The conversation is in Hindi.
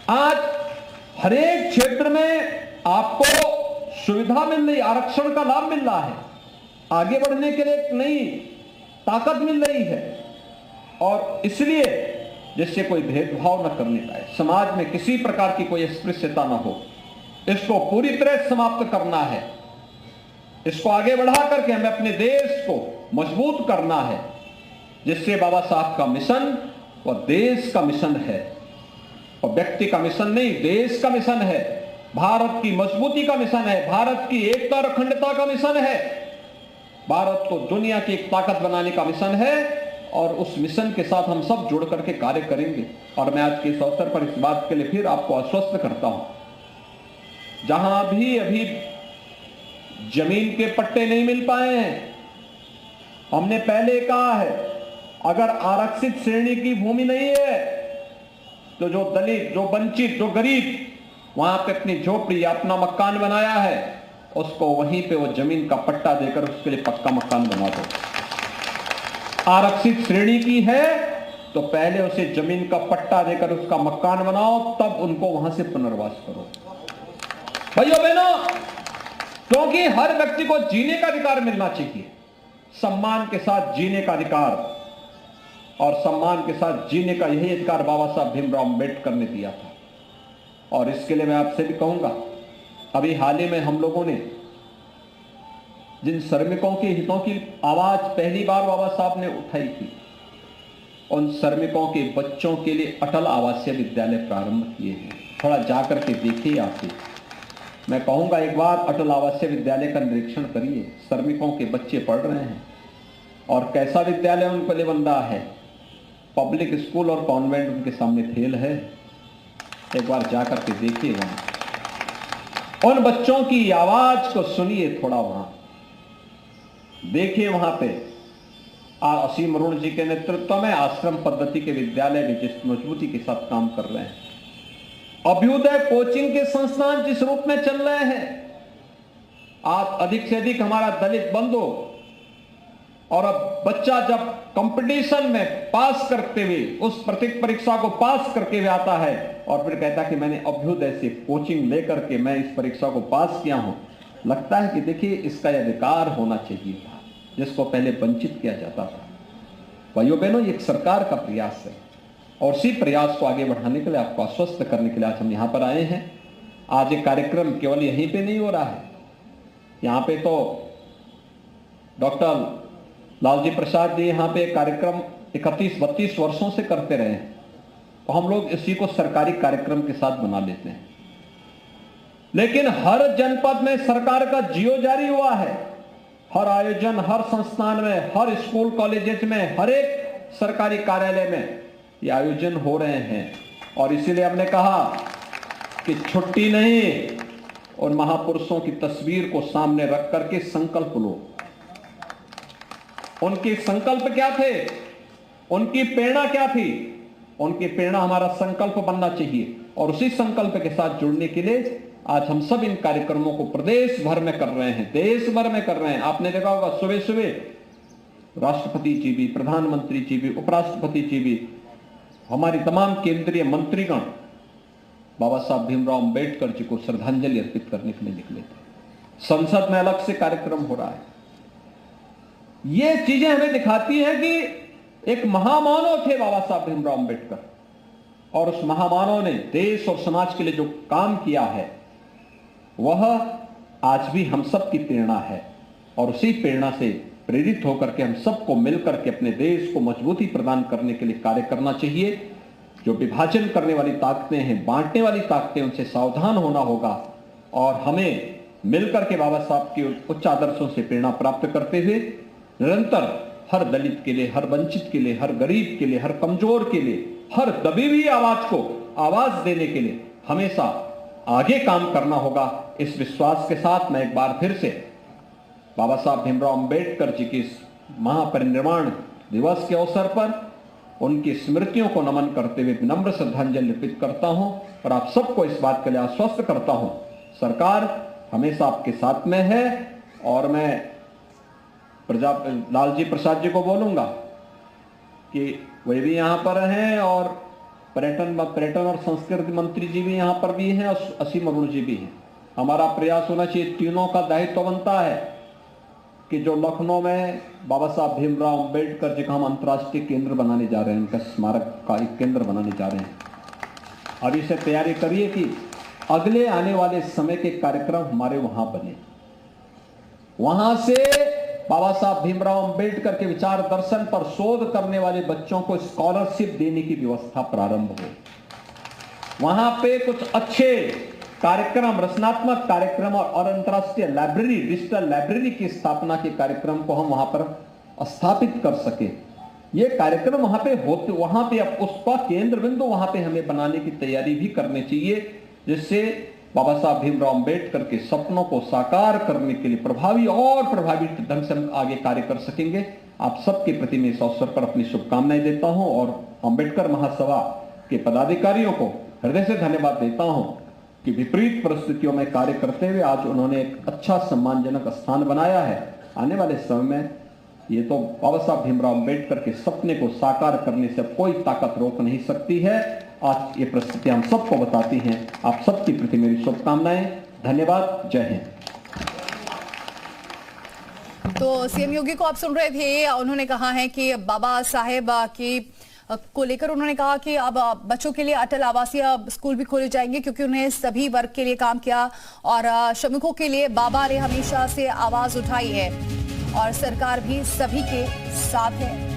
आज हर एक क्षेत्र में आपको सुविधा मिल रही, आरक्षण का लाभ मिल रहा है, आगे बढ़ने के लिए एक नई ताकत मिल रही है। और इसलिए जिससे कोई भेदभाव न करने पाए, समाज में किसी प्रकार की कोई अस्पृश्यता न हो, इसको पूरी तरह समाप्त करना है। इसको आगे बढ़ा करके हमें अपने देश को मजबूत करना है, जिससे बाबा साहब का मिशन वह देश का मिशन है और व्यक्ति का मिशन नहीं, देश का मिशन है। भारत की मजबूती का मिशन है, भारत की एकता और अखंडता का मिशन है, भारत को दुनिया की एक ताकत बनाने का मिशन है। और उस मिशन के साथ हम सब जुड़ करके कार्य करेंगे। और मैं आज के इस अवसर पर इस बात के लिए फिर आपको आश्वस्त करता हूं, जहां भी अभी जमीन के पट्टे नहीं मिल पाए हैं, हमने पहले कहा है, अगर आरक्षित श्रेणी की भूमि नहीं है तो जो दलित, जो वंचित, जो गरीब वहां पे अपनी झोपड़ी या अपना मकान बनाया है, उसको वहीं पे वो जमीन का पट्टा देकर उसके लिए पक्का मकान बना दो। आरक्षित श्रेणी की है तो पहले उसे जमीन का पट्टा देकर उसका मकान बनाओ, तब उनको वहां से पुनर्वास करो। भाइयों बहनों, क्योंकि हर व्यक्ति को जीने का अधिकार मिलना चाहिए, सम्मान के साथ जीने का अधिकार। और सम्मान के साथ जीने का यही अधिकार बाबा साहब भीमराव अंबेडकर ने दिया था। और इसके लिए मैं आपसे भी कहूंगा, अभी हाल ही में हम लोगों ने जिन श्रमिकों के हितों की आवाज पहली बार बाबा साहब ने उठाई थी, उन श्रमिकों के बच्चों के लिए अटल आवासीय विद्यालय प्रारंभ किए हैं। थोड़ा जाकर के देखिए। आपके मैं कहूंगा एक बार अटल आवासीय विद्यालय का निरीक्षण करिए। श्रमिकों के बच्चे पढ़ रहे हैं और कैसा विद्यालय उनको लिए बन रहा है। पब्लिक स्कूल और कॉन्वेंट उनके सामने फेल है। एक बार जाकर के देखिए, वहां उन बच्चों की आवाज को सुनिए, थोड़ा वहां देखिए। वहां पे असीम अरुण जी के नेतृत्व में आश्रम पद्धति के विद्यालय भी जिस मजबूती के साथ काम कर रहे हैं, अभ्युदय कोचिंग के संस्थान जिस रूप में चल रहे हैं, आज अधिक से अधिक हमारा दलित बंधु और अब बच्चा जब कंपटीशन में पास करते हुए उस परीक्षा को पास करके हुए आता है और फिर कहता है कि मैंने अभ्युदय से कोचिंग लेकर के मैं इस परीक्षा को पास किया हूं, लगता है कि देखिए इसका अधिकार होना चाहिए था, जिसको पहले वंचित किया जाता था। भाइयों बहनों, ये एक सरकार का प्रयास है और इसी प्रयास को आगे बढ़ाने के लिए, आपको आश्वस्त करने के लिए आज हम यहां पर आए हैं। आज एक कार्यक्रम केवल यहीं पे नहीं हो रहा है, यहां पे तो डॉक्टर लालजी प्रसाद जी यहाँ पे कार्यक्रम 31-32 वर्षों से करते रहे हैं, तो हम लोग इसी को सरकारी कार्यक्रम के साथ बना लेते हैं। लेकिन हर जनपद में सरकार का जियो जारी हुआ है, हर आयोजन, हर संस्थान में, हर स्कूल कॉलेजेस में, हर एक सरकारी कार्यालय में ये आयोजन हो रहे हैं। और इसीलिए हमने कहा कि छुट्टी नहीं, और महापुरुषों की तस्वीर को सामने रख करके संकल्प लो। उनके संकल्प क्या थे, उनकी प्रेरणा क्या थी? उनकी प्रेरणा हमारा संकल्प बनना चाहिए। और उसी संकल्प के साथ जुड़ने के लिए आज हम सब इन कार्यक्रमों को प्रदेश भर में कर रहे हैं, देश भर में कर रहे हैं। आपने देखा होगा सुबह सुबह राष्ट्रपति जी भी, प्रधानमंत्री जी भी, उपराष्ट्रपति जी भी, हमारी तमाम केंद्रीय मंत्रीगण बाबा साहब भीमराव अंबेडकर जी को श्रद्धांजलि अर्पित करने के लिए निकले थे। संसद में अलग से कार्यक्रम हो रहा है। ये चीजें हमें दिखाती हैं कि एक महामानव थे बाबा साहब भीमराव अंबेडकर, और उस महामानव ने देश और समाज के लिए जो काम किया है वह आज भी हम सब की प्रेरणा है। और उसी प्रेरणा से प्रेरित होकर के हम सबको मिलकर के अपने देश को मजबूती प्रदान करने के लिए कार्य करना चाहिए। जो विभाजन करने वाली ताकतें हैं, बांटने वाली ताकतें, उनसे सावधान होना होगा और हमें मिलकर के बाबा साहब के उच्च आदर्शों से प्रेरणा प्राप्त करते हुए निरंतर हर दलित के लिए, हर वंचित के लिए, हर गरीब के लिए, हर कमजोर के लिए, हर दबी हुई आवाज को आवाज देने के लिए हमेशा आगे काम करना होगा। इस विश्वास के साथ मैं एक बार फिर से बाबा साहब भीमराव अंबेडकर जी के इस महापरिनिर्वाण दिवस के अवसर पर उनकी स्मृतियों को नमन करते हुए विनम्र श्रद्धांजलि अर्पित करता हूं और आप सबको इस बात के लिए आश्वस्त करता हूं, सरकार हमेशा आपके साथ में है। और मैं लालजी प्रसाद जी को बोलूंगा कि वे भी यहां पर हैं और पर्यटन और संस्कृति मंत्री जी भी यहाँ पर भी हैं और असीम अरुण जी भी हैं। हमारा प्रयास होना चाहिए, तीनों का दायित्व बनता है कि जो लखनऊ में बाबा साहब भीमराव अंबेडकर जी का हम अंतर्राष्ट्रीय केंद्र बनाने जा रहे हैं, उनका स्मारक का एक केंद्र बनाने जा रहे हैं। अभी से तैयारी करिए कि अगले आने वाले समय के कार्यक्रम हमारे वहां बने, वहां से बाबा साहब भीमराव अंबेडकर के विचार दर्शन पर शोध करने वाले बच्चों को स्कॉलरशिप देने की व्यवस्था प्रारंभ हो। वहां पे कुछ अच्छे कार्यक्रम, रचनात्मक कार्यक्रम और अंतर्राष्ट्रीय लाइब्रेरी, डिजिटल लाइब्रेरी की स्थापना के कार्यक्रम को हम वहां पर स्थापित कर सके। ये कार्यक्रम वहां पे होते, वहां पे उसका केंद्र बिंदु वहां पे हमें बनाने की तैयारी भी करनी चाहिए, जिससे बाबा साहब भीमराव अंबेडकर के सपनों को साकार करने के लिए प्रभावी ढंग से हम आगे कार्य कर सकेंगे। आप सबके प्रति मैं इस अवसर पर अपनी शुभकामनाएं देता हूं और अंबेडकर महासभा के पदाधिकारियों को हृदय से धन्यवाद देता हूं कि विपरीत परिस्थितियों में कार्य करते हुए आज उन्होंने एक अच्छा सम्मानजनक स्थान बनाया है। आने वाले समय में ये तो बाबा साहब भीमराव अंबेडकर के सपने को साकार करने से कोई ताकत रोक नहीं सकती है। आज ये परिस्थिति हम सबको बताती हैं। आप सबके प्रति मेरी शुभकामनाएं, धन्यवाद, जय हिंद। तो सीएम योगी को आप सुन रहे थे, उन्होंने कहा है कि बाबा साहेब की को लेकर उन्होंने कहा कि अब बच्चों के लिए अटल आवासीय स्कूल भी खोले जाएंगे, क्योंकि उन्हें सभी वर्ग के लिए काम किया और श्रमिकों के लिए बाबा ने हमेशा से आवाज उठाई है और सरकार भी सभी के साथ है।